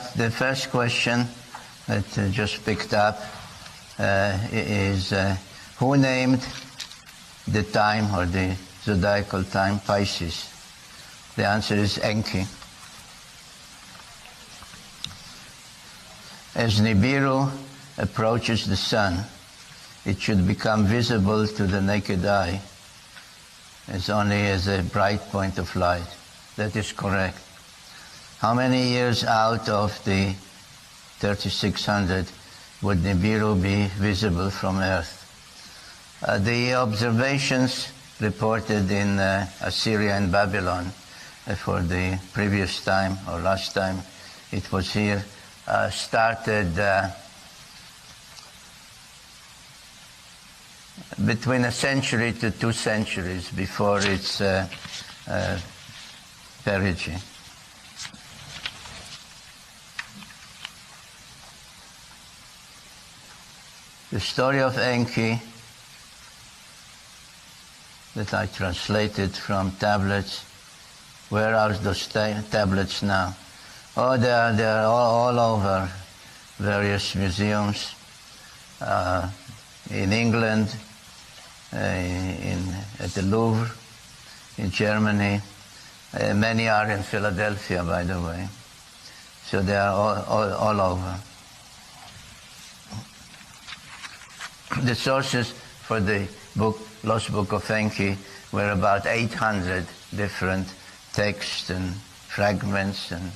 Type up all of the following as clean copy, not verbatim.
about the first question that just picked up is who named the time or the zodiacal time Pisces? The answer is Enki. As Nibiru approaches the sun, it should become visible to the naked eye as only as a bright point of light. That is correct. How many years out of the 3600 would Nibiru be visible from Earth? The observations reported in Assyria and Babylon for the previous time or last time it was here started between a century to 2 centuries before its perigee. The story of Enki that I translated from tablets. Where are those tablets now? Oh, they are all over various museums in England, at the Louvre, in Germany. Many are in Philadelphia, by the way. So they are all over. The sources for the book, Lost Book of Enki, were about 800 different texts and fragments and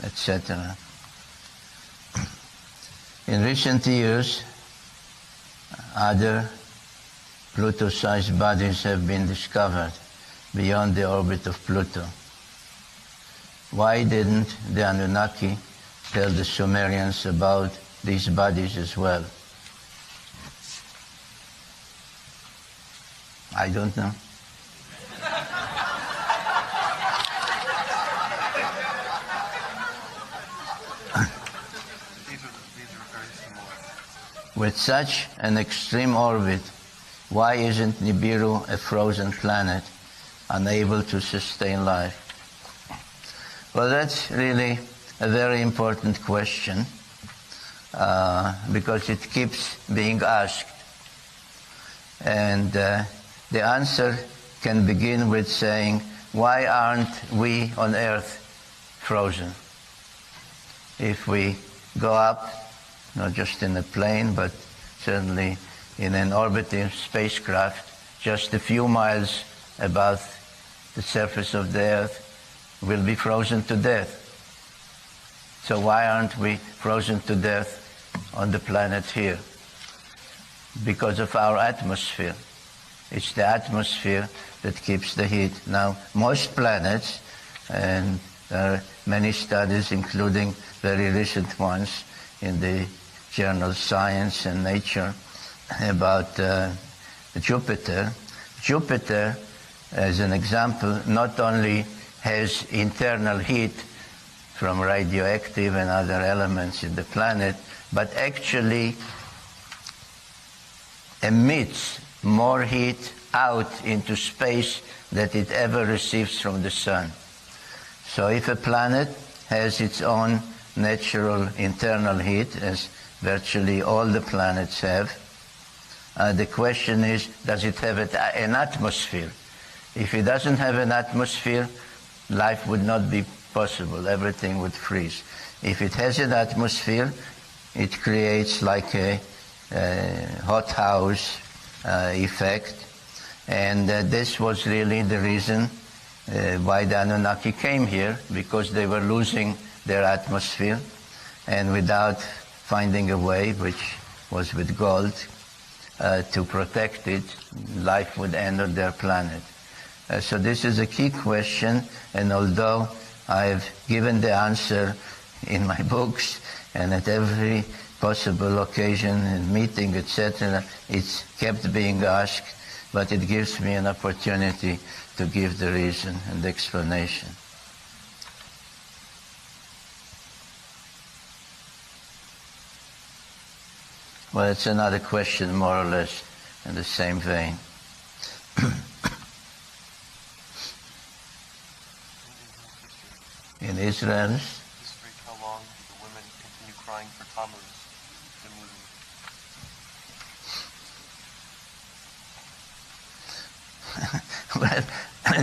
etc. In recent years, other Pluto-sized bodies have been discovered beyond the orbit of Pluto. Why didn't the Anunnaki tell the Sumerians about these bodies as well? I don't know. With such an extreme orbit, why isn't Nibiru a frozen planet, unable to sustain life? Well, that's really a very important question, because it keeps being asked. And the answer can begin with saying, why aren't we on Earth frozen? If we go up, not just in a plane, but certainly in an orbiting spacecraft, just a few miles above the surface of the Earth, we'll be frozen to death. So why aren't we frozen to death on the planet here? Because of our atmosphere. It's the atmosphere that keeps the heat. Now, most planets, and there are many studies, including very recent ones in the journal Science and Nature, about Jupiter. Jupiter, as an example, not only has internal heat from radioactive and other elements in the planet, but actually emits more heat out into space than it ever receives from the sun. So if a planet has its own natural internal heat, as virtually all the planets have, the question is, does it have an atmosphere? If it doesn't have an atmosphere, life would not be possible. Everything would freeze. If it has an atmosphere, it creates like a hothouse effect. And this was really the reason why the Anunnaki came here, because they were losing their atmosphere, and without finding a way, which was with gold, to protect it, life would end on their planet. So this is a key question, and although I've given the answer in my books and at every possible occasion and meeting, etc., it's kept being asked, but it gives me an opportunity to give the reason and the explanation. Well, it's another question more or less in the same vein. In Israel, you crying for Tammuz, the movie? Well,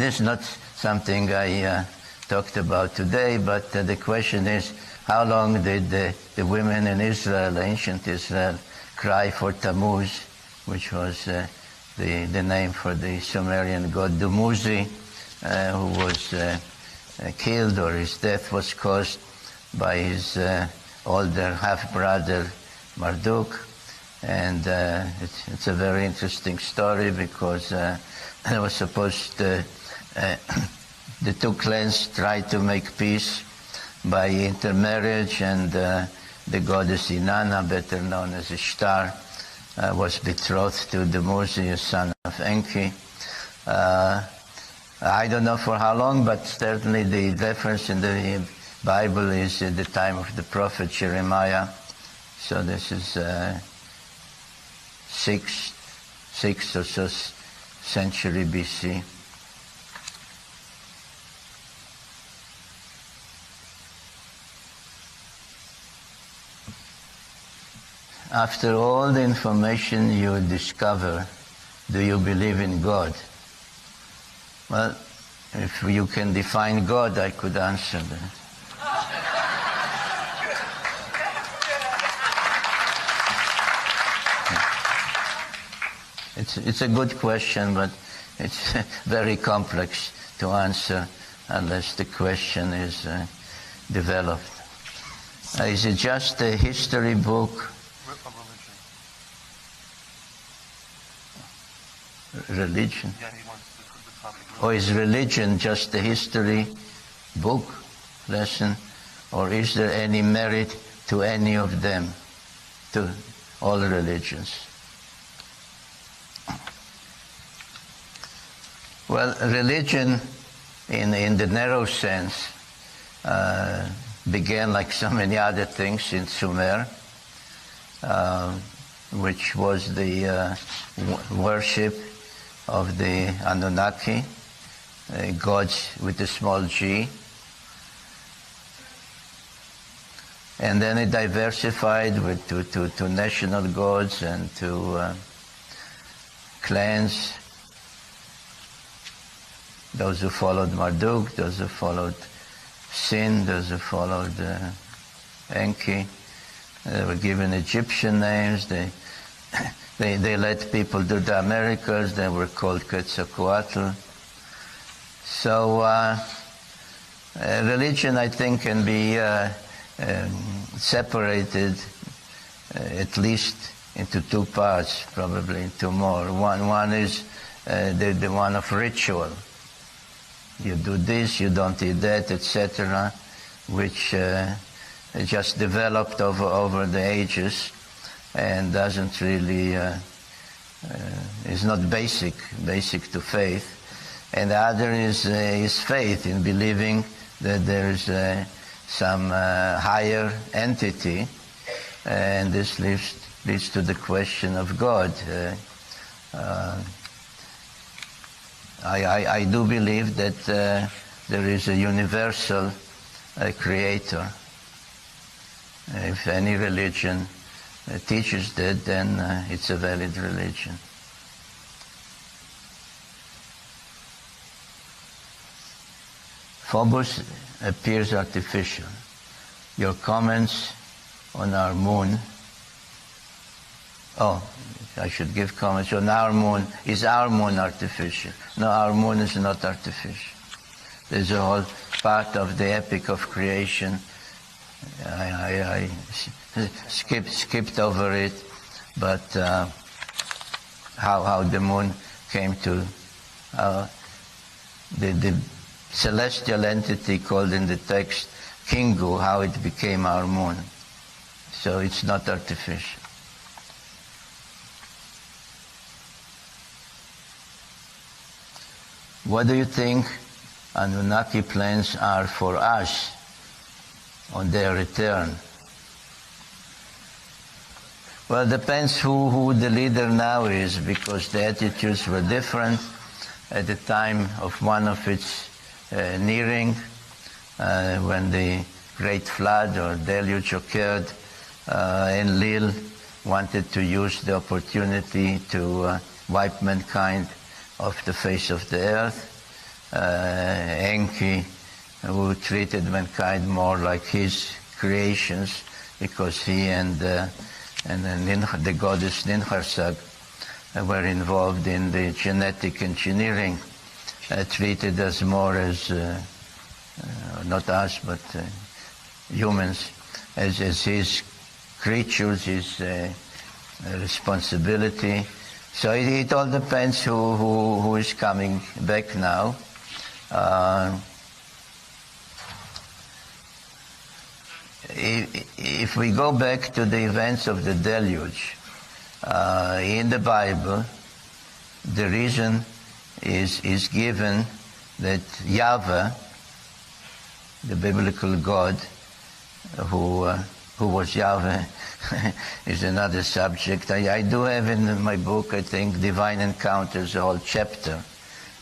it's not something I talked about today, but the question is, how long did the women in Israel, ancient Israel, cry for Tammuz, which was the name for the Sumerian god Dumuzi, who was killed, or his death was caused by his older half-brother Marduk. And it's a very interesting story, because it was supposed the two clans tried to make peace by intermarriage, and the goddess Inanna, better known as Ishtar, was betrothed to Dumuzi, a son of Enki. I don't know for how long, but certainly the reference in the Bible is at the time of the prophet Jeremiah. So this is 6th or so century BC. After all the information you discover, do you believe in God? Well, if you can define God, I could answer that. It's a good question, but it's very complex to answer unless the question is developed. Is it just a history book? Religion? Yeah, he wants the topic. Or is religion just a history book lesson? Or is there any merit to any of them, to all religions? Well, religion, in the narrow sense, began, like so many other things, in Sumer, which was the worship of the Anunnaki, gods with a small g. And then it diversified to national gods and to clans. Those who followed Marduk, those who followed Sin, those who followed Enki. They were given Egyptian names. They let people do the miracles. They were called Quetzalcoatl. So religion, I think, can be separated at least into two parts, probably into more. One is the one of ritual. You do this, you don't eat that, etc., which just developed over the ages and doesn't really, is not basic to faith. And the other is faith, in believing that there is some higher entity, and this leads to the question of God. I do believe that there is a universal creator. If any religion teaches that, then it's a valid religion. Phobos appears artificial. Your comments on our moon. Oh, I should give comments on our moon. Is our moon artificial? No, our moon is not artificial. There's a whole part of the epic of creation. I skipped over it, but how the moon came to the celestial entity called in the text Kingu, how it became our moon. So it's not artificial. What do you think Anunnaki plans are for us on their return? Well, it depends who the leader now is, because the attitudes were different at the time of one of its nearing, when the great flood or deluge occurred, Enlil wanted to use the opportunity to wipe mankind off the face of the earth. Enki, who treated mankind more like his creations, because he and the goddess Ninhursag were involved in the genetic engineering, treated us more as, not us, but humans, as his creatures, his responsibility. So it all depends who is coming back now. If we go back to the events of the deluge, in the Bible, the reason is given that Yahweh, the biblical God, who was Yahweh, is another subject. I do have in my book, I think, Divine Encounters, a whole chapter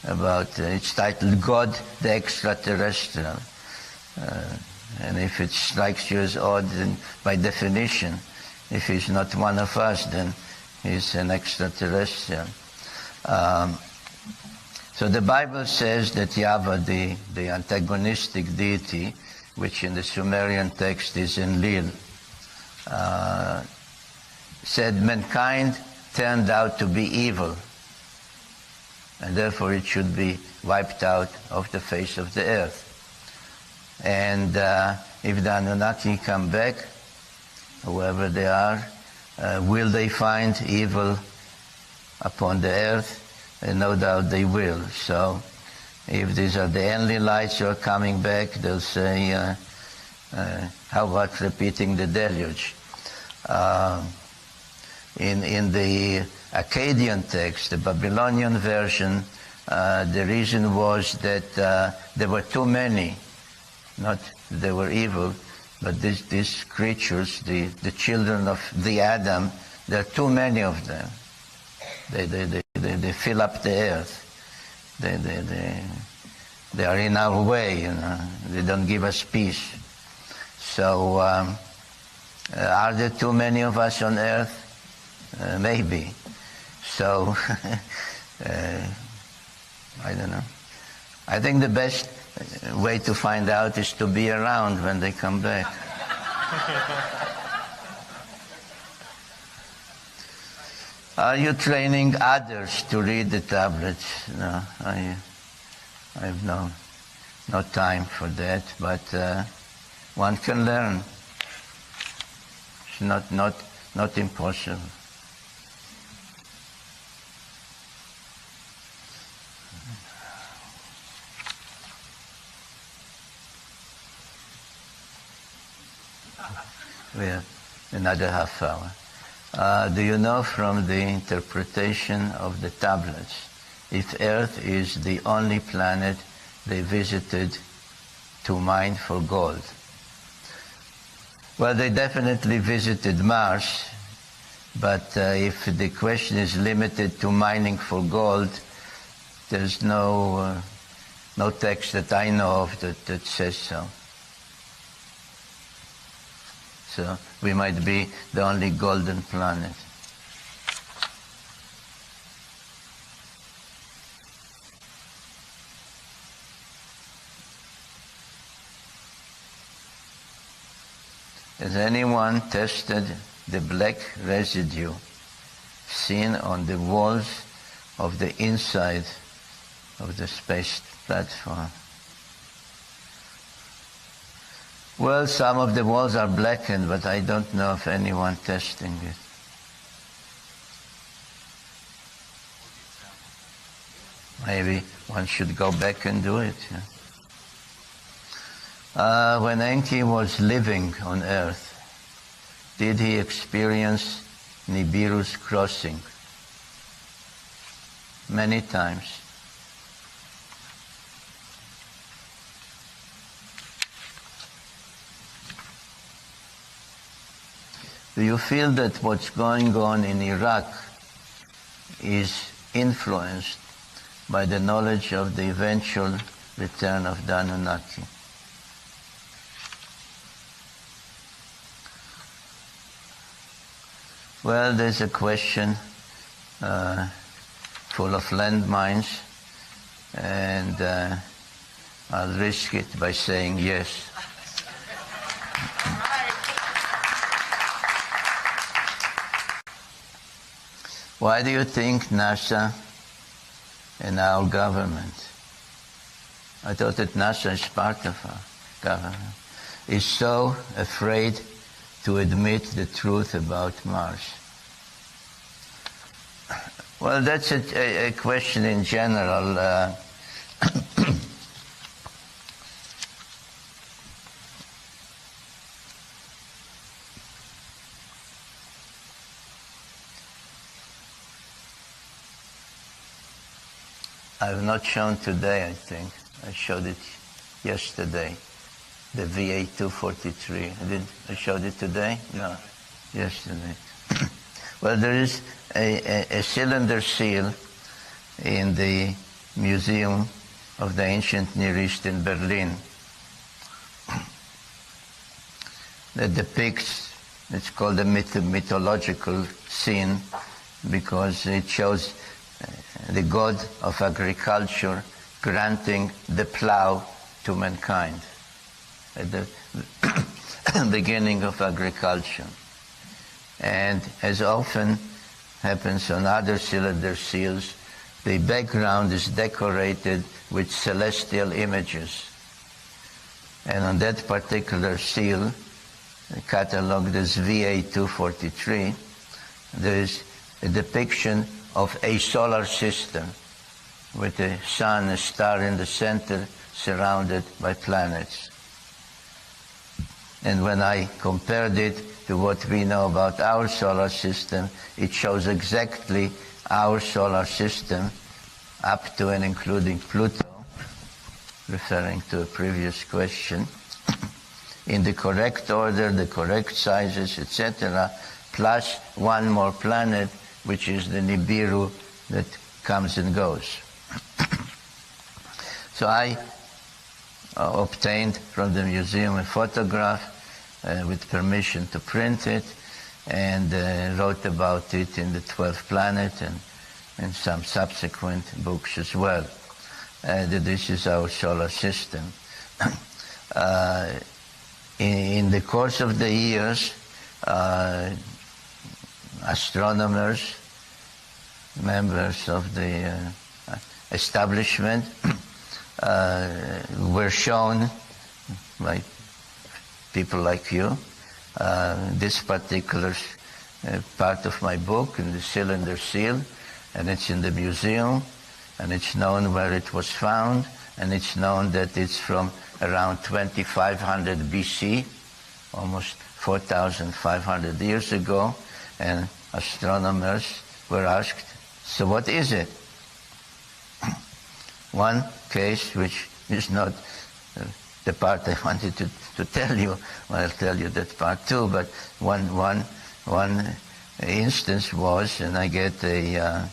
about, it's titled God the Extraterrestrial. And if it strikes you as odd, then by definition, if he's not one of us, then he's an extraterrestrial. So the Bible says that Yahweh, the antagonistic deity, which in the Sumerian text is Enlil, said mankind turned out to be evil, and therefore it should be wiped out of the face of the earth. And if the Anunnaki come back, whoever they are, will they find evil upon the earth? And no doubt they will. So if these are the Enlilites who are coming back, they'll say, how about repeating the deluge? In the Akkadian text, the Babylonian version, the reason was that there were too many. Not they were evil, but these creatures, the children of the Adam, there are too many of them. They fill up the earth. They are in our way, you know. They don't give us peace. So are there too many of us on earth? Maybe. So I don't know. I think the best way to find out is to be around when they come back. Are you training others to read the tablets? No, I have no time for that, but one can learn. It's not impossible. We have another half hour. Do you know from the interpretation of the tablets if Earth is the only planet they visited to mine for gold? Well, they definitely visited Mars, but if the question is limited to mining for gold, there's no text that I know of that says so. So we might be the only golden planet. Has anyone tested the black residue seen on the walls of the inside of the space platform? Well, some of the walls are blackened, but I don't know of anyone testing it. Maybe one should go back and do it. Yeah. When Enki was living on Earth, did he experience Nibiru's crossing? Many times. Do you feel that what's going on in Iraq is influenced by the knowledge of the eventual return of the Anunnaki? Well, there's a question full of landmines, and I'll risk it by saying yes. Why do you think NASA and our government, I thought that NASA is part of our government, is so afraid to admit the truth about Mars? Well, that's a question in general. I have not shown today, I think. I showed it yesterday, the VA-243. I showed it today? No, yesterday. Well, there is a cylinder seal in the Museum of the Ancient Near East in Berlin that depicts, it's called a mythological scene because it shows the god of agriculture granting the plow to mankind at the beginning of agriculture. And as often happens on other cylinder seals, the background is decorated with celestial images. And on that particular seal, catalogued as VA-243, there is a depiction of a solar system with a sun, a star in the center, surrounded by planets. And when I compared it to what we know about our solar system, it shows exactly our solar system up to and including Pluto, referring to a previous question, in the correct order, the correct sizes, etc., plus one more planet, which is the Nibiru that comes and goes. So I obtained from the museum a photograph with permission to print it, and wrote about it in the 12th Planet and some subsequent books as well. That this is our solar system. In the course of the years, astronomers, members of the establishment, were shown by people like you this particular part of my book in the cylinder seal, and it's in the museum, and it's known where it was found, and it's known that it's from around 2500 BC, almost 4,500 years ago, and astronomers were asked, so what is it? One case, which is not the part I wanted to tell you, well, I'll tell you that part too, but one instance was, and I get a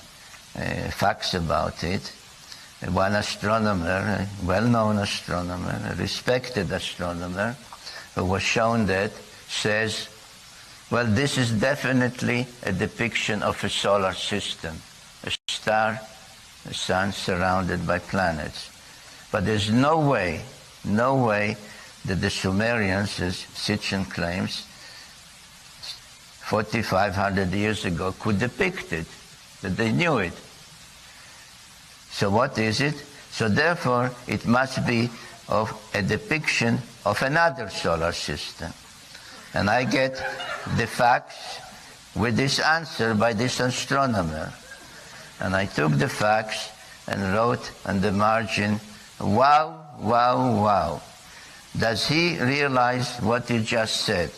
fax about it, one astronomer, a well-known astronomer, a respected astronomer, who was shown that, says, well, this is definitely a depiction of a solar system, a star, a sun surrounded by planets. But there's no way that the Sumerians, as Sitchin claims, 4,500 years ago could depict it, that they knew it. So what is it? So therefore, it must be of a depiction of another solar system. And I get the fax with this answer by this astronomer. And I took the fax and wrote on the margin, wow, wow, wow. Does he realize what he just said?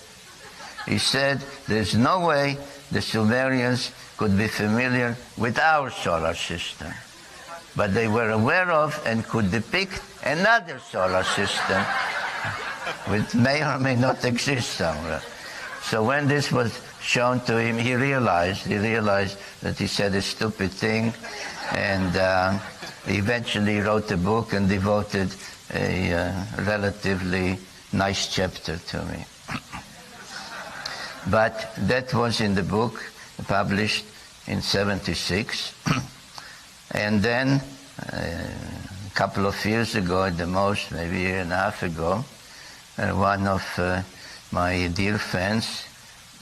He said, there's no way the Sumerians could be familiar with our solar system. But they were aware of and could depict another solar system, which may or may not exist somewhere. So when this was shown to him, he realized that he said a stupid thing, and he eventually wrote a book and devoted a relatively nice chapter to me. But that was in the book, published in 76. And then, a couple of years ago at the most, maybe a year and a half ago, one of my dear friends,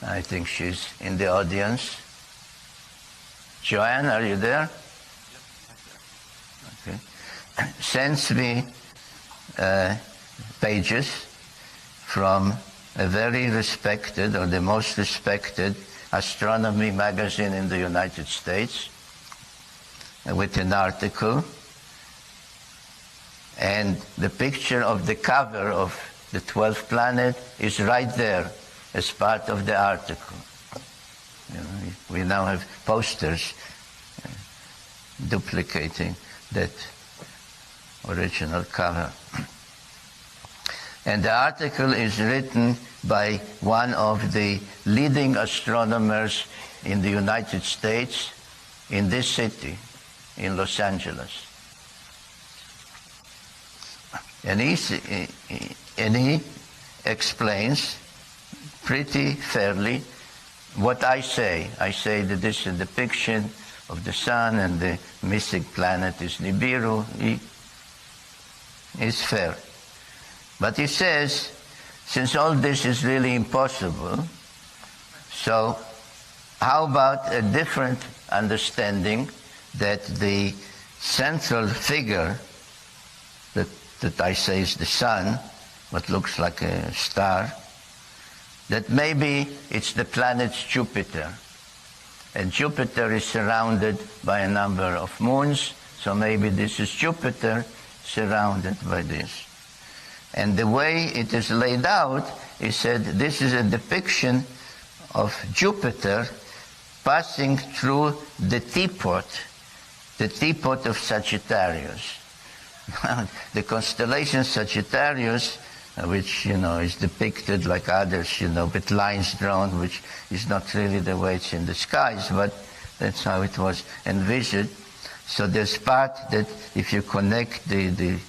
I think she's in the audience. Joanne, are you there? Okay. Sends me pages from a very respected, or the most respected, astronomy magazine in the United States, with an article, and the picture of the cover of the 12th planet is right there as part of the article. You know, we now have posters duplicating that original cover. And the article is written by one of the leading astronomers in the United States, in this city, in Los Angeles. And he explains pretty fairly what I say. I say that this is a depiction of the sun and the missing planet is Nibiru. It's fair. But he says, since all this is really impossible, so how about a different understanding that the central figure that I say is the sun, what looks like a star, that maybe it's the planet Jupiter. And Jupiter is surrounded by a number of moons, so maybe this is Jupiter surrounded by this. And the way it is laid out, he said, this is a depiction of Jupiter passing through the teapot of Sagittarius. The constellation Sagittarius, which, is depicted like others, with lines drawn, which is not really the way it's in the skies, but that's how it was envisioned. So there's part that if you connect the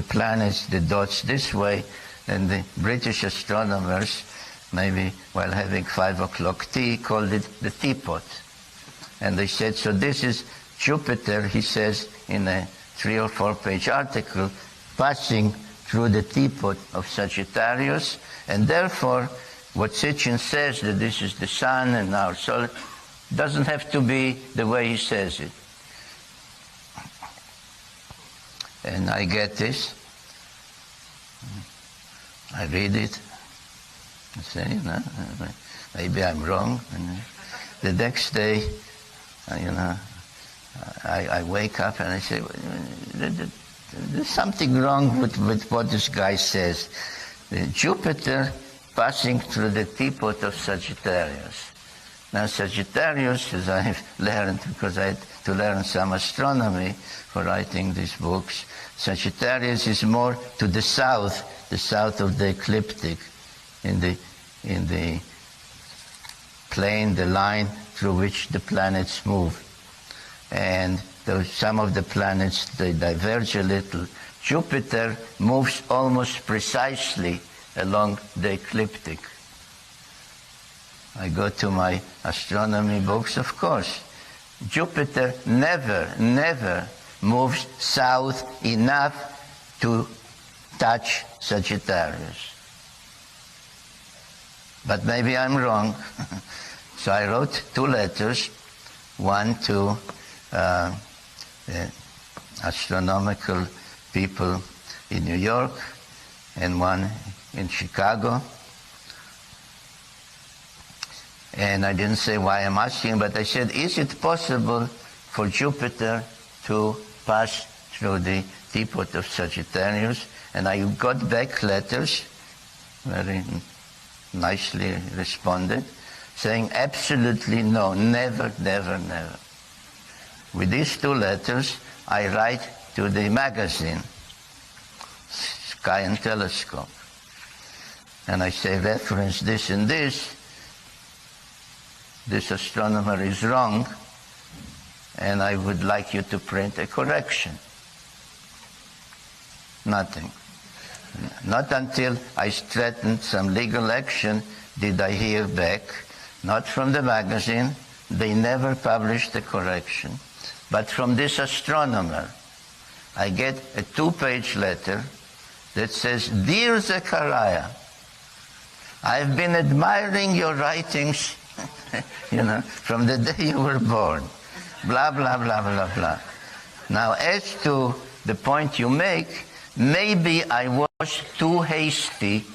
planets, the dots this way, then the British astronomers, maybe while having 5 o'clock tea, called it the teapot. And they said, so this is Jupiter, he says in a 3 or 4 page article, passing through the teapot of Sagittarius, and therefore what Sitchin says, that this is the sun and our solar, doesn't have to be the way he says it. And I get this, I read it, I say, maybe I'm wrong. And the next day, I wake up and I say, there's something wrong with what this guy says. Jupiter passing through the teapot of Sagittarius. Now Sagittarius, as I've learned, because I had to learn some astronomy for writing these books, Sagittarius is more to the south of the ecliptic, in the plane, the line through which the planets move. And some of the planets, they diverge a little. Jupiter moves almost precisely along the ecliptic. I go to my astronomy books, of course. Jupiter never moves south enough to touch Sagittarius. But maybe I'm wrong. So I wrote 2 letters, one to astronomical people in New York and one in Chicago. And I didn't say why I'm asking, but I said, is it possible for Jupiter to pass through the teapot of Sagittarius? And I got back letters, very nicely responded, saying absolutely no, never. With these 2 letters, I write to the magazine, Sky and Telescope. And I say, reference this and this. This astronomer is wrong, and I would like you to print a correction. Nothing. Not until I threatened some legal action did I hear back, not from the magazine, they never published the correction. But from this astronomer, I get a 2-page letter that says, "Dear Zecharia, I've been admiring your writings, from the day you were born, blah, blah, blah, blah, blah. Now, as to the point you make, maybe I was too hasty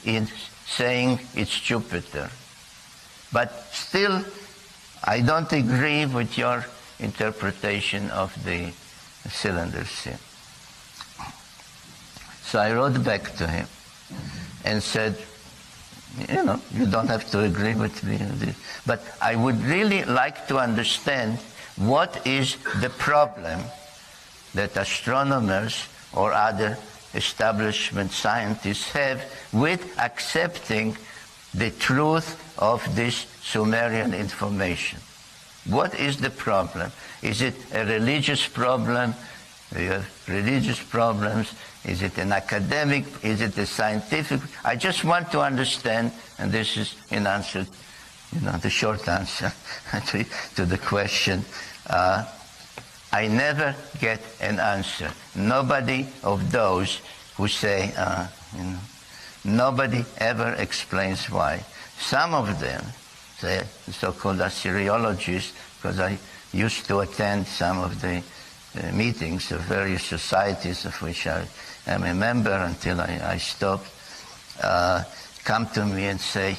in saying it's Jupiter. But still, I don't agree with your interpretation of the cylinder scene." So I wrote back to him and said, you don't have to agree with me on this, but I would really like to understand what is the problem that astronomers or other establishment scientists have with accepting the truth of this Sumerian information. What is the problem? Is it a religious problem? You have religious problems. Is it an academic? Is it a scientific? I just want to understand, and this is in answer, the short answer to the question. I never get an answer. Nobody of those who say, nobody ever explains why. Some of them, the so-called Assyriologists, because I used to attend some of the meetings of various societies of which I am a member until I stopped, come to me and say,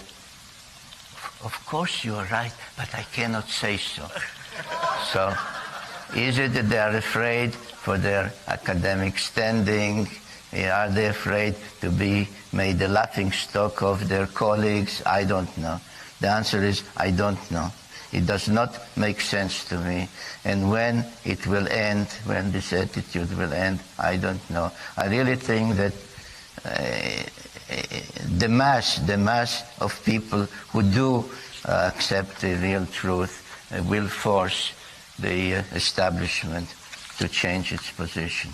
"Of course you are right, but I cannot say so." So, is it that they are afraid for their academic standing? Are they afraid to be made the laughingstock of their colleagues? I don't know. The answer is, I don't know. It does not make sense to me. And when it will end, when this attitude will end, I don't know. I really think that the mass of people who do accept the real truth will force the establishment to change its position.